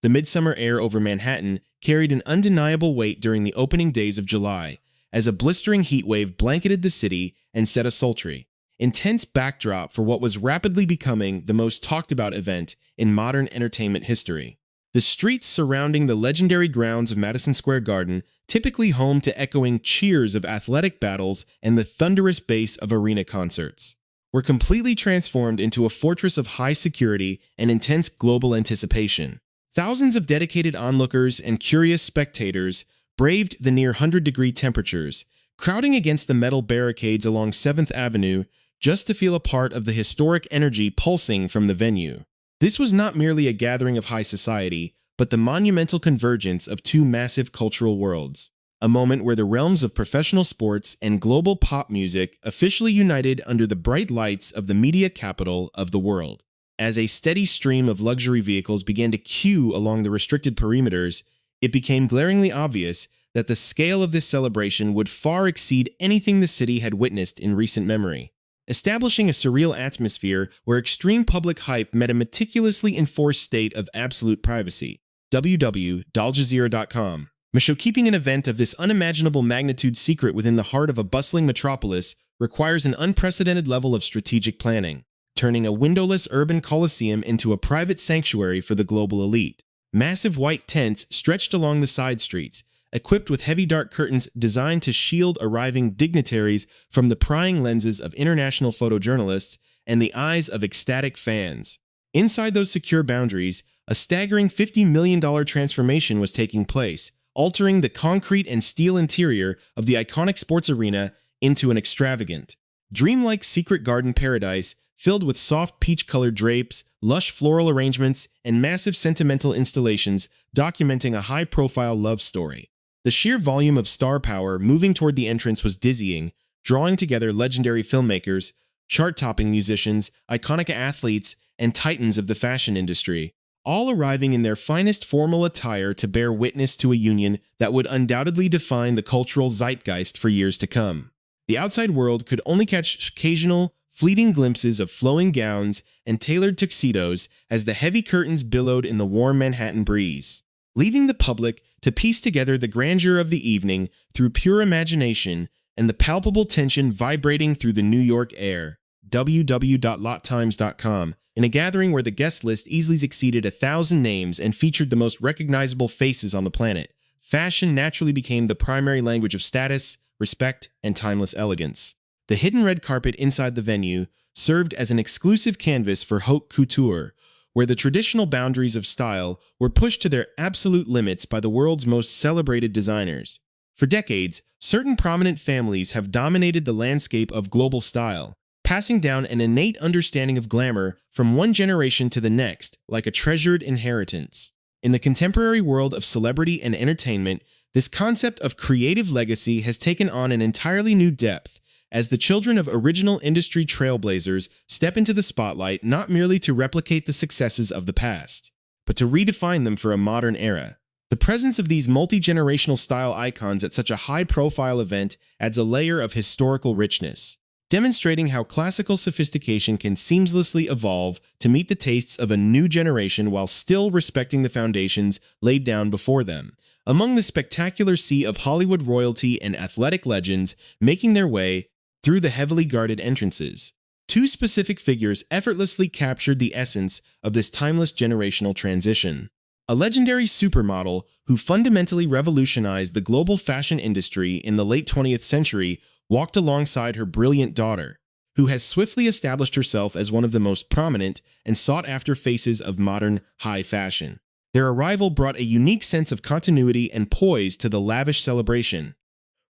The midsummer air over Manhattan carried an undeniable weight during the opening days of July, as a blistering heat wave blanketed the city and set a sultry, intense backdrop for what was rapidly becoming the most talked-about event in modern entertainment history. The streets surrounding the legendary grounds of Madison Square Garden, typically home to echoing cheers of athletic battles and the thunderous bass of arena concerts, were completely transformed into a fortress of high security and intense global anticipation. Thousands of dedicated onlookers and curious spectators braved the near 100-degree temperatures, crowding against the metal barricades along 7th Avenue just to feel a part of the historic energy pulsing from the venue. This was not merely a gathering of high society, but the monumental convergence of two massive cultural worlds, a moment where the realms of professional sports and global pop music officially united under the bright lights of the media capital of the world. As a steady stream of luxury vehicles began to queue along the restricted perimeters, it became glaringly obvious that the scale of this celebration would far exceed anything the city had witnessed in recent memory, establishing a surreal atmosphere where extreme public hype met a meticulously enforced state of absolute privacy. www.aljazeera.com. Keeping an event of this unimaginable magnitude secret within the heart of a bustling metropolis requires an unprecedented level of strategic planning, turning a windowless urban coliseum into a private sanctuary for the global elite. Massive white tents stretched along the side streets, equipped with heavy dark curtains designed to shield arriving dignitaries from the prying lenses of international photojournalists and the eyes of ecstatic fans. Inside those secure boundaries, a staggering $50 million transformation was taking place, altering the concrete and steel interior of the iconic sports arena into an extravagant, dreamlike secret garden paradise filled with soft peach-colored drapes, lush floral arrangements, and massive sentimental installations documenting a high-profile love story. The sheer volume of star power moving toward the entrance was dizzying, drawing together legendary filmmakers, chart-topping musicians, iconic athletes, and titans of the fashion industry, all arriving in their finest formal attire to bear witness to a union that would undoubtedly define the cultural zeitgeist for years to come. The outside world could only catch occasional, fleeting glimpses of flowing gowns and tailored tuxedos as the heavy curtains billowed in the warm Manhattan breeze, leaving the public to piece together the grandeur of the evening through pure imagination and the palpable tension vibrating through the New York air. www.lottimes.com. In a gathering where the guest list easily exceeded 1,000 names and featured the most recognizable faces on the planet, fashion naturally became the primary language of status, respect, and timeless elegance. The hidden red carpet inside the venue served as an exclusive canvas for haute couture, where the traditional boundaries of style were pushed to their absolute limits by the world's most celebrated designers. For decades, certain prominent families have dominated the landscape of global style, passing down an innate understanding of glamour from one generation to the next, like a treasured inheritance. In the contemporary world of celebrity and entertainment, this concept of creative legacy has taken on an entirely new depth, as the children of original industry trailblazers step into the spotlight not merely to replicate the successes of the past, but to redefine them for a modern era. The presence of these multi-generational style icons at such a high-profile event adds a layer of historical richness, demonstrating how classical sophistication can seamlessly evolve to meet the tastes of a new generation while still respecting the foundations laid down before them. Among the spectacular sea of Hollywood royalty and athletic legends making their way through the heavily guarded entrances, two specific figures effortlessly captured the essence of this timeless generational transition. A legendary supermodel who fundamentally revolutionized the global fashion industry in the late 20th century walked alongside her brilliant daughter, who has swiftly established herself as one of the most prominent and sought-after faces of modern high fashion. Their arrival brought a unique sense of continuity and poise to the lavish celebration,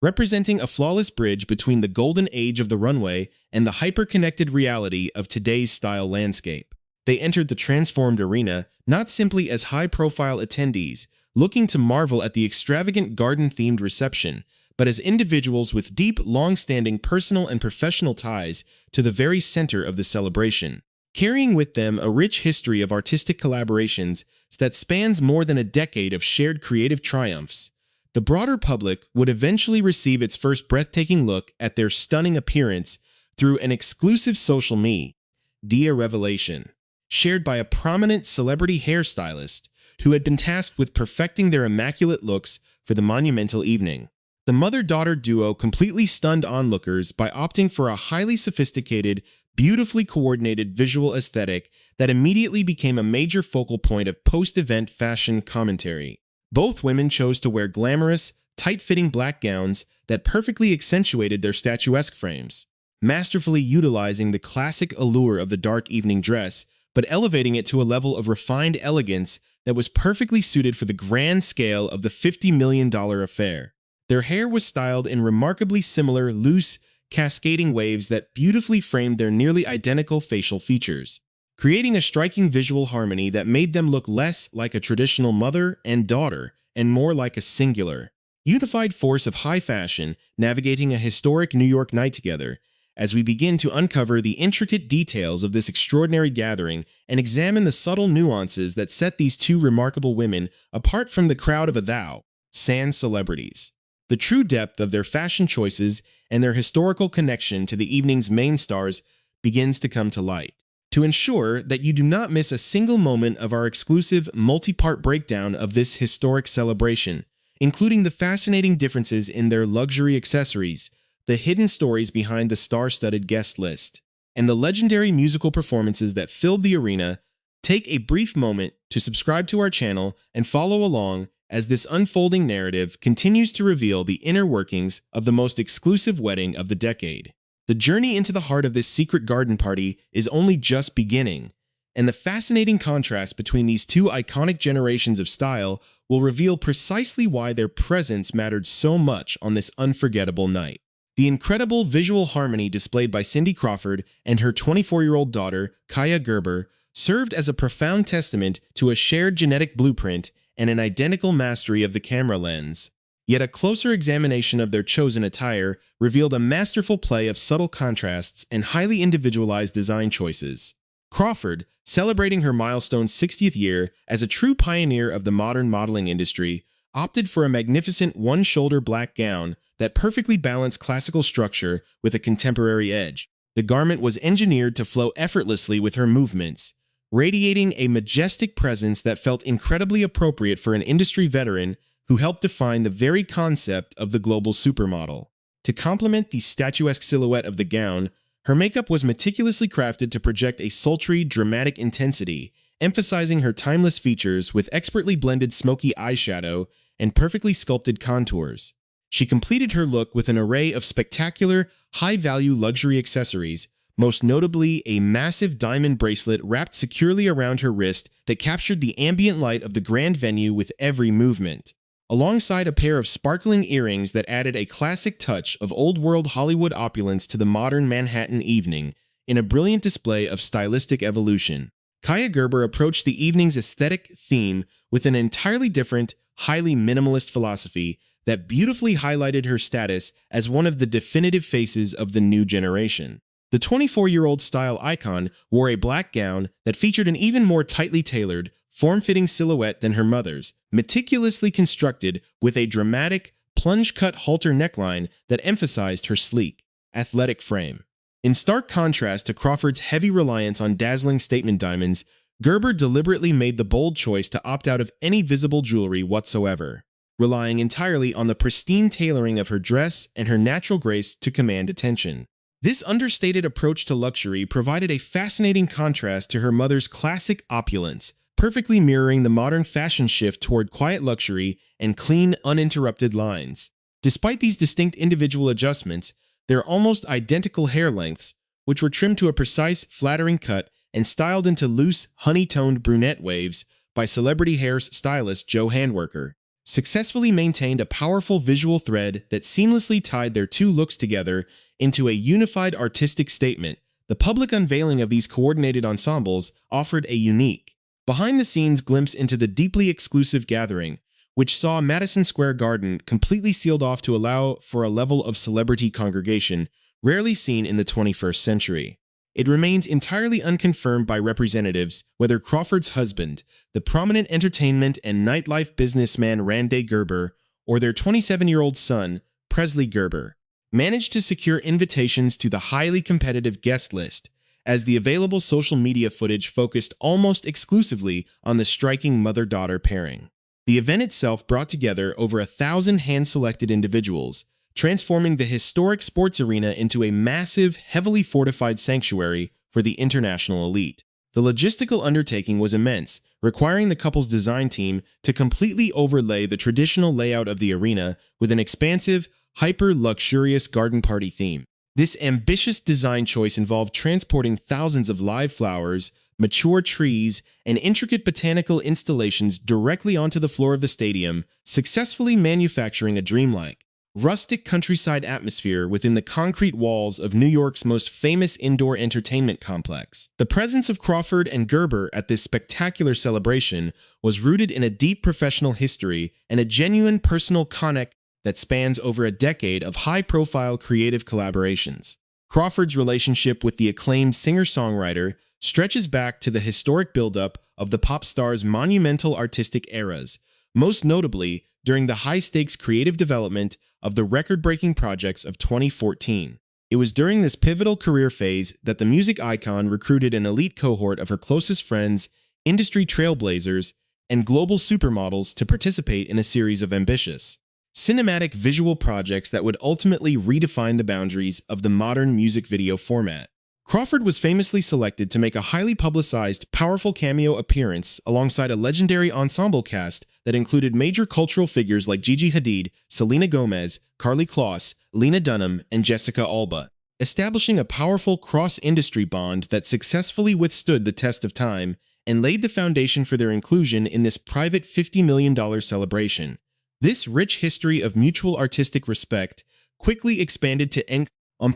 representing a flawless bridge between the golden age of the runway and the hyper-connected reality of today's style landscape. They entered the transformed arena not simply as high-profile attendees, looking to marvel at the extravagant garden-themed reception, but as individuals with deep, long-standing personal and professional ties to the very center of the celebration, carrying with them a rich history of artistic collaborations that spans more than a decade of shared creative triumphs. The broader public would eventually receive its first breathtaking look at their stunning appearance through an exclusive social media revelation, shared by a prominent celebrity hairstylist who had been tasked with perfecting their immaculate looks for the monumental evening. The mother-daughter duo completely stunned onlookers by opting for a highly sophisticated, beautifully coordinated visual aesthetic that immediately became a major focal point of post-event fashion commentary. Both women chose to wear glamorous, tight-fitting black gowns that perfectly accentuated their statuesque frames, masterfully utilizing the classic allure of the dark evening dress, but elevating it to a level of refined elegance that was perfectly suited for the grand scale of the $50 million affair. Their hair was styled in remarkably similar, loose, cascading waves that beautifully framed their nearly identical facial features, creating a striking visual harmony that made them look less like a traditional mother and daughter and more like a singular, unified force of high fashion navigating a historic New York night together. As we begin to uncover the intricate details of this extraordinary gathering and examine the subtle nuances that set these two remarkable women apart from the crowd of sans celebrities. The true depth of their fashion choices and their historical connection to the evening's main stars begins to come to light. To ensure that you do not miss a single moment of our exclusive multi-part breakdown of this historic celebration, including the fascinating differences in their luxury accessories, the hidden stories behind the star-studded guest list, and the legendary musical performances that filled the arena, take a brief moment to subscribe to our channel and follow along as this unfolding narrative continues to reveal the inner workings of the most exclusive wedding of the decade. The journey into the heart of this secret garden party is only just beginning, and the fascinating contrast between these two iconic generations of style will reveal precisely why their presence mattered so much on this unforgettable night. The incredible visual harmony displayed by Cindy Crawford and her 24-year-old daughter, Kaia Gerber, served as a profound testament to a shared genetic blueprint and an identical mastery of the camera lens. Yet a closer examination of their chosen attire revealed a masterful play of subtle contrasts and highly individualized design choices. Crawford, celebrating her milestone 60th year as a true pioneer of the modern modeling industry, opted for a magnificent one-shoulder black gown that perfectly balanced classical structure with a contemporary edge. The garment was engineered to flow effortlessly with her movements, radiating a majestic presence that felt incredibly appropriate for an industry veteran who helped define the very concept of the global supermodel. To complement the statuesque silhouette of the gown, her makeup was meticulously crafted to project a sultry, dramatic intensity, emphasizing her timeless features with expertly blended smoky eyeshadow and perfectly sculpted contours. She completed her look with an array of spectacular, high-value luxury accessories, most notably a massive diamond bracelet wrapped securely around her wrist that captured the ambient light of the grand venue with every movement, alongside a pair of sparkling earrings that added a classic touch of old-world Hollywood opulence to the modern Manhattan evening, in a brilliant display of stylistic evolution. Kaia Gerber approached the evening's aesthetic theme with an entirely different, highly minimalist philosophy that beautifully highlighted her status as one of the definitive faces of the new generation. The 24-year-old style icon wore a black gown that featured an even more tightly tailored, form-fitting silhouette than her mother's, meticulously constructed with a dramatic, plunge-cut halter neckline that emphasized her sleek, athletic frame. In stark contrast to Crawford's heavy reliance on dazzling statement diamonds, Gerber deliberately made the bold choice to opt out of any visible jewelry whatsoever, relying entirely on the pristine tailoring of her dress and her natural grace to command attention. This understated approach to luxury provided a fascinating contrast to her mother's classic opulence, perfectly mirroring the modern fashion shift toward quiet luxury and clean, uninterrupted lines. Despite these distinct individual adjustments, their almost identical hair lengths, which were trimmed to a precise, flattering cut and styled into loose, honey-toned brunette waves by celebrity hair stylist Joe Handwerker, successfully maintained a powerful visual thread that seamlessly tied their two looks together into a unified artistic statement. The public unveiling of these coordinated ensembles offered a unique, behind-the-scenes glimpse into the deeply exclusive gathering, which saw Madison Square Garden completely sealed off to allow for a level of celebrity congregation rarely seen in the 21st century. It remains entirely unconfirmed by representatives whether Crawford's husband, the prominent entertainment and nightlife businessman Randy Gerber, or their 27-year-old son, Presley Gerber, managed to secure invitations to the highly competitive guest list, as the available social media footage focused almost exclusively on the striking mother-daughter pairing. The event itself brought together over 1,000 hand-selected individuals, transforming the historic sports arena into a massive, heavily fortified sanctuary for the international elite. The logistical undertaking was immense, requiring the couple's design team to completely overlay the traditional layout of the arena with an expansive, hyper-luxurious garden party theme. This ambitious design choice involved transporting thousands of live flowers, mature trees, and intricate botanical installations directly onto the floor of the stadium, successfully manufacturing a dreamlike, rustic countryside atmosphere within the concrete walls of New York's most famous indoor entertainment complex. The presence of Crawford and Gerber at this spectacular celebration was rooted in a deep professional history and a genuine personal connect that spans over a decade of high-profile creative collaborations. Crawford's relationship with the acclaimed singer-songwriter stretches back to the historic buildup of the pop star's monumental artistic eras, most notably during the high-stakes creative development of the record-breaking projects of 2014. It was during this pivotal career phase that the music icon recruited an elite cohort of her closest friends, industry trailblazers, and global supermodels to participate in a series of ambitious, cinematic visual projects that would ultimately redefine the boundaries of the modern music video format. Crawford was famously selected to make a highly publicized, powerful cameo appearance alongside a legendary ensemble cast that included major cultural figures like Gigi Hadid, Selena Gomez, Karlie Kloss, Lena Dunham, and Jessica Alba, establishing a powerful cross-industry bond that successfully withstood the test of time and laid the foundation for their inclusion in this private $50 million celebration. This rich history of mutual artistic respect quickly expanded to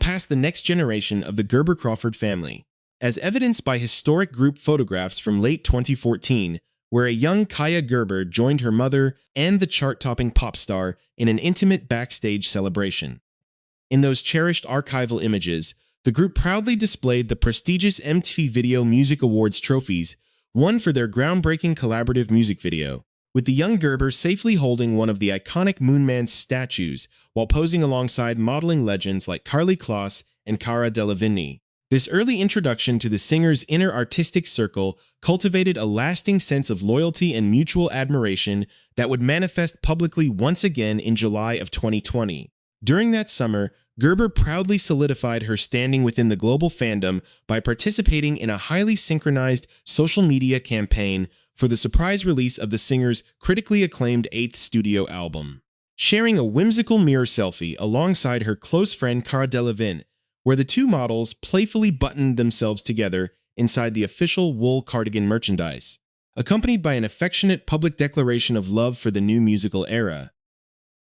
past the next generation of the Gerber-Crawford family, as evidenced by historic group photographs from late 2014, where a young Kaia Gerber joined her mother and the chart-topping pop star in an intimate backstage celebration. In those cherished archival images, the group proudly displayed the prestigious MTV Video Music Awards trophies, won for their groundbreaking collaborative music video, with the young Gerber safely holding one of the iconic Moonman statues while posing alongside modeling legends like Karlie Kloss and Cara Delevingne. This early introduction to the singer's inner artistic circle cultivated a lasting sense of loyalty and mutual admiration that would manifest publicly once again in July of 2020. During that summer, Gerber proudly solidified her standing within the global fandom by participating in a highly synchronized social media campaign for the surprise release of the singer's critically acclaimed 8th studio album. Sharing a whimsical mirror selfie alongside her close friend Cara Delevingne, where the two models playfully buttoned themselves together inside the official wool cardigan merchandise, accompanied by an affectionate public declaration of love for the new musical era.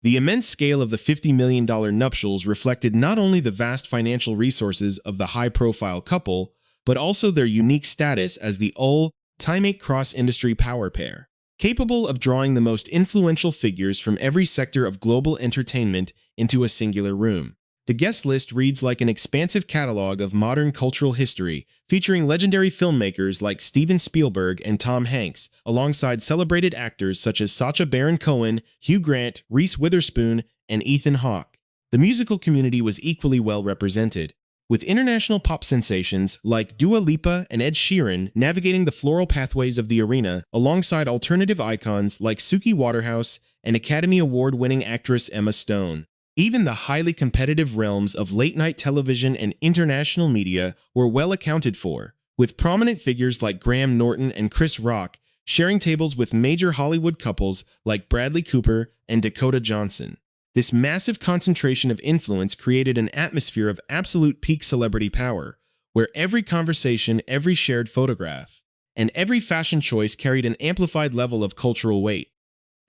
The immense scale of the $50 million nuptials reflected not only the vast financial resources of the high-profile couple, but also their unique status as the ultimate cross-industry power pair, capable of drawing the most influential figures from every sector of global entertainment into a singular room. The guest list reads like an expansive catalog of modern cultural history, featuring legendary filmmakers like Steven Spielberg and Tom Hanks, alongside celebrated actors such as Sacha Baron Cohen, Hugh Grant, Reese Witherspoon, and Ethan Hawke. The musical community was equally well represented, with international pop sensations like Dua Lipa and Ed Sheeran navigating the floral pathways of the arena, alongside alternative icons like Suki Waterhouse and Academy Award-winning actress Emma Stone. Even the highly competitive realms of late-night television and international media were well accounted for, with prominent figures like Graham Norton and Chris Rock sharing tables with major Hollywood couples like Bradley Cooper and Dakota Johnson. This massive concentration of influence created an atmosphere of absolute peak celebrity power, where every conversation, every shared photograph, and every fashion choice carried an amplified level of cultural weight.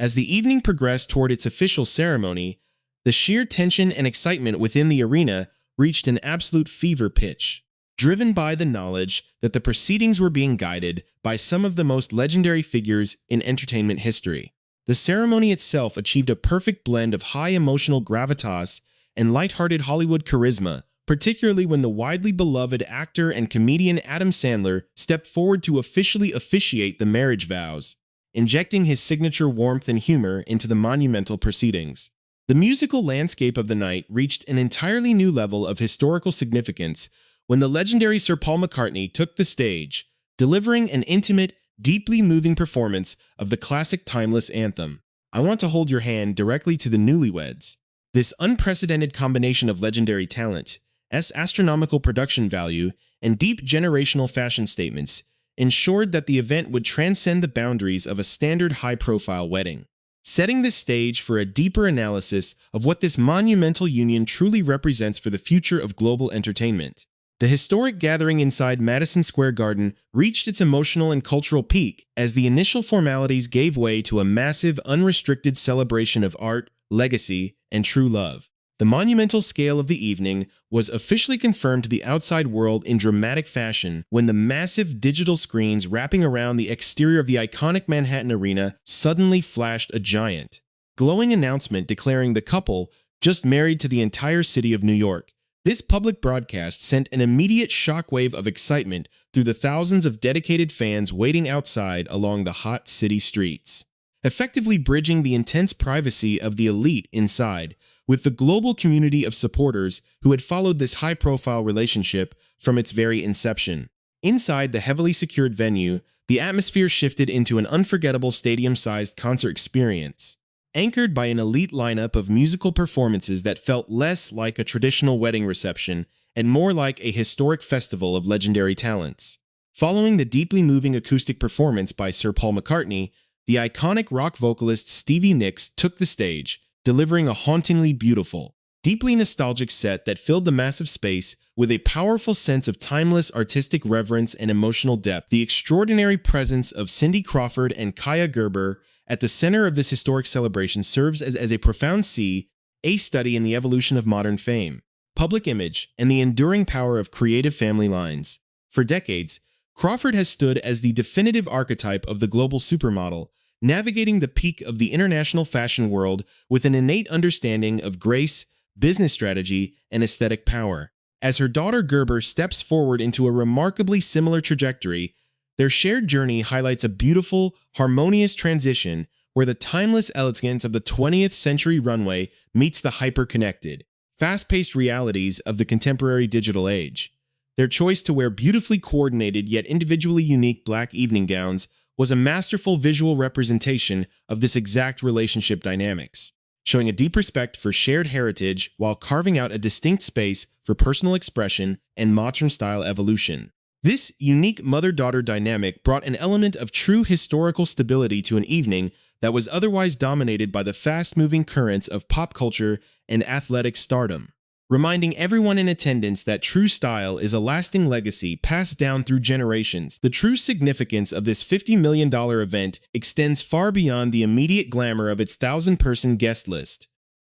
As the evening progressed toward its official ceremony, the sheer tension and excitement within the arena reached an absolute fever pitch, driven by the knowledge that the proceedings were being guided by some of the most legendary figures in entertainment history. The ceremony itself achieved a perfect blend of high emotional gravitas and lighthearted Hollywood charisma, particularly when the widely beloved actor and comedian Adam Sandler stepped forward to officially officiate the marriage vows, injecting his signature warmth and humor into the monumental proceedings. The musical landscape of the night reached an entirely new level of historical significance, when the legendary Sir Paul McCartney took the stage, delivering an intimate, deeply moving performance of the classic timeless anthem, "I Want to Hold Your Hand," directly to the newlyweds. This unprecedented combination of legendary talent, astronomical production value, and deep generational fashion statements ensured that the event would transcend the boundaries of a standard high-profile wedding, setting the stage for a deeper analysis of what this monumental union truly represents for the future of global entertainment. The historic gathering inside Madison Square Garden reached its emotional and cultural peak as the initial formalities gave way to a massive, unrestricted celebration of art, legacy, and true love. The monumental scale of the evening was officially confirmed to the outside world in dramatic fashion when the massive digital screens wrapping around the exterior of the iconic Manhattan Arena suddenly flashed a giant, glowing announcement declaring the couple just married to the entire city of New York. This public broadcast sent an immediate shockwave of excitement through the thousands of dedicated fans waiting outside along the hot city streets, effectively bridging the intense privacy of the elite inside with the global community of supporters who had followed this high-profile relationship from its very inception. Inside the heavily secured venue, the atmosphere shifted into an unforgettable stadium-sized concert experience, anchored by an elite lineup of musical performances that felt less like a traditional wedding reception and more like a historic festival of legendary talents. Following the deeply moving acoustic performance by Sir Paul McCartney, the iconic rock vocalist Stevie Nicks took the stage, delivering a hauntingly beautiful, deeply nostalgic set that filled the massive space with a powerful sense of timeless artistic reverence and emotional depth. The extraordinary presence of Cindy Crawford and Kaia Gerber at the center of this historic celebration serves as a profound case study in the evolution of modern fame, public image, and the enduring power of creative family lines. For decades, Crawford has stood as the definitive archetype of the global supermodel, navigating the peak of the international fashion world with an innate understanding of grace, business strategy, and aesthetic power. As her daughter Gerber steps forward into a remarkably similar trajectory, their shared journey highlights a beautiful, harmonious transition where the timeless elegance of the 20th century runway meets the hyper-connected, fast-paced realities of the contemporary digital age. Their choice to wear beautifully coordinated yet individually unique black evening gowns was a masterful visual representation of this exact relationship dynamics, showing a deep respect for shared heritage while carving out a distinct space for personal expression and modern-style evolution. This unique mother-daughter dynamic brought an element of true historical stability to an evening that was otherwise dominated by the fast-moving currents of pop culture and athletic stardom, reminding everyone in attendance that true style is a lasting legacy passed down through generations. The true significance of this $50 million event extends far beyond the immediate glamour of its 1,000-person guest list,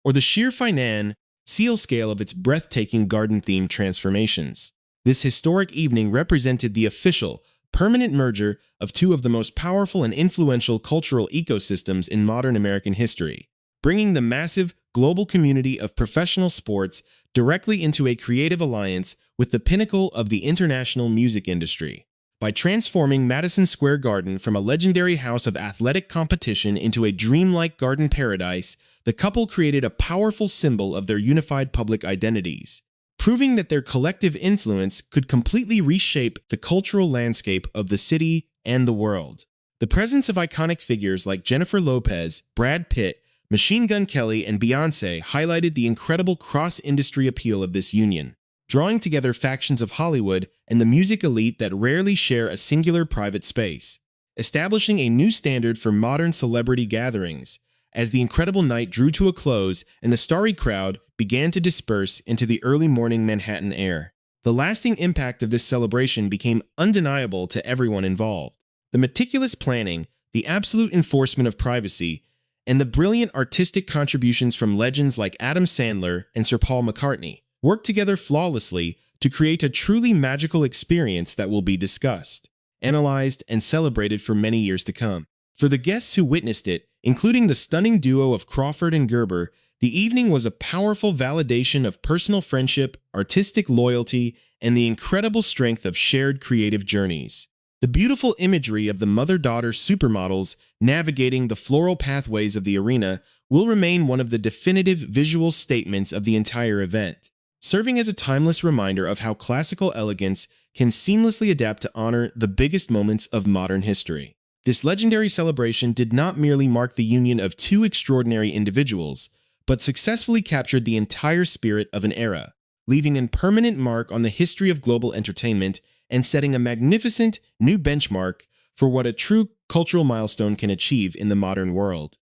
or the sheer financial scale of its breathtaking garden-themed transformations. This historic evening represented the official, permanent merger of two of the most powerful and influential cultural ecosystems in modern American history, bringing the massive global community of professional sports directly into a creative alliance with the pinnacle of the international music industry. By transforming Madison Square Garden from a legendary house of athletic competition into a dreamlike garden paradise, the couple created a powerful symbol of their unified public identities, proving that their collective influence could completely reshape the cultural landscape of the city and the world. The presence of iconic figures like Jennifer Lopez, Brad Pitt, Machine Gun Kelly, and Beyoncé highlighted the incredible cross-industry appeal of this union, drawing together factions of Hollywood and the music elite that rarely share a singular private space, establishing a new standard for modern celebrity gatherings. As the incredible night drew to a close and the starry crowd began to disperse into the early morning Manhattan air, the lasting impact of this celebration became undeniable to everyone involved. The meticulous planning, the absolute enforcement of privacy, and the brilliant artistic contributions from legends like Adam Sandler and Sir Paul McCartney worked together flawlessly to create a truly magical experience that will be discussed, analyzed, and celebrated for many years to come. For the guests who witnessed it, including the stunning duo of Crawford and Gerber, the evening was a powerful validation of personal friendship, artistic loyalty, and the incredible strength of shared creative journeys. The beautiful imagery of the mother-daughter supermodels navigating the floral pathways of the arena will remain one of the definitive visual statements of the entire event. serving as a timeless reminder of how classical elegance can seamlessly adapt to honor the biggest moments of modern history. This legendary celebration did not merely mark the union of two extraordinary individuals, but successfully captured the entire spirit of an era, leaving a permanent mark on the history of global entertainment and setting a magnificent new benchmark for what a true cultural milestone can achieve in the modern world.